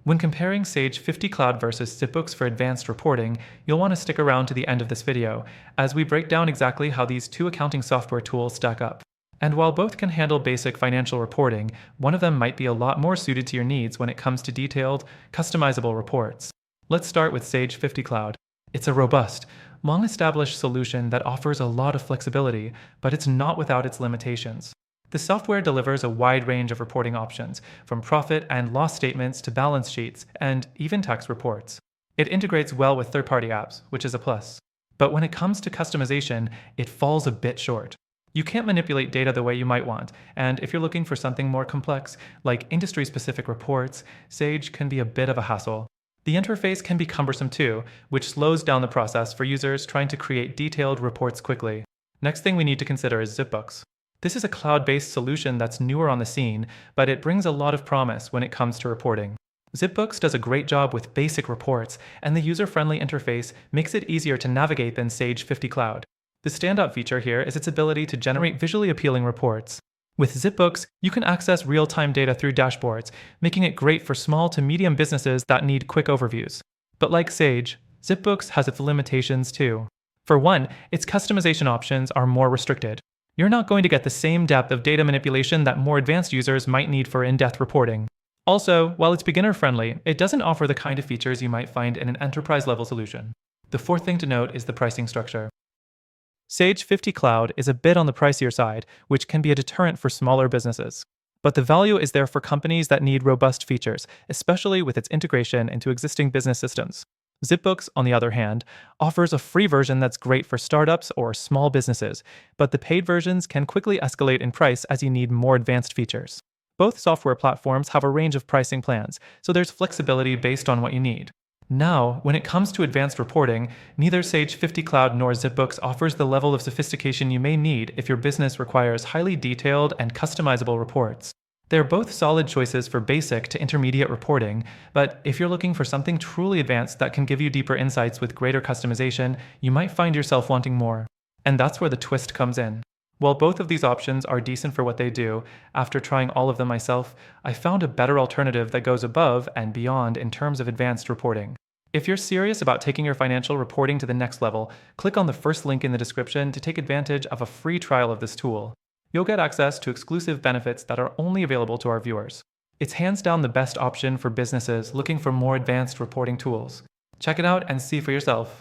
When comparing Sage 50 Cloud versus ZipBooks for advanced reporting, you'll want to stick around to the end of this video, as we break down exactly how these two accounting software tools stack up. And while both can handle basic financial reporting, one of them might be a lot more suited to your needs when it comes to detailed, customizable reports. Let's start with Sage 50 Cloud. It's a robust, long-established solution that offers a lot of flexibility, but it's not without its limitations. The software delivers a wide range of reporting options, from profit and loss statements to balance sheets, and even tax reports. It integrates well with third-party apps, which is a plus. But when it comes to customization, it falls a bit short. You can't manipulate data the way you might want, and if you're looking for something more complex, like industry-specific reports, Sage can be a bit of a hassle. The interface can be cumbersome too, which slows down the process for users trying to create detailed reports quickly. Next thing we need to consider is ZipBooks. This is a cloud-based solution that's newer on the scene, but it brings a lot of promise when it comes to reporting. ZipBooks does a great job with basic reports, and the user-friendly interface makes it easier to navigate than Sage 50 Cloud. The standout feature here is its ability to generate visually appealing reports. With ZipBooks, you can access real-time data through dashboards, making it great for small to medium businesses that need quick overviews. But like Sage, ZipBooks has its limitations too. For one, its customization options are more restricted. You're not going to get the same depth of data manipulation that more advanced users might need for in-depth reporting. Also, while it's beginner-friendly, it doesn't offer the kind of features you might find in an enterprise-level solution. The fourth thing to note is the pricing structure. Sage 50 Cloud is a bit on the pricier side, which can be a deterrent for smaller businesses. But the value is there for companies that need robust features, especially with its integration into existing business systems. ZipBooks, on the other hand, offers a free version that's great for startups or small businesses, but the paid versions can quickly escalate in price as you need more advanced features. Both software platforms have a range of pricing plans, so there's flexibility based on what you need. Now, when it comes to advanced reporting, neither Sage 50 Cloud nor ZipBooks offers the level of sophistication you may need if your business requires highly detailed and customizable reports. They're both solid choices for basic to intermediate reporting, but if you're looking for something truly advanced that can give you deeper insights with greater customization, you might find yourself wanting more. And that's where the twist comes in. While both of these options are decent for what they do, after trying all of them myself, I found a better alternative that goes above and beyond in terms of advanced reporting. If you're serious about taking your financial reporting to the next level, click on the first link in the description to take advantage of a free trial of this tool. You'll get access to exclusive benefits that are only available to our viewers. It's hands down the best option for businesses looking for more advanced reporting tools. Check it out and see for yourself.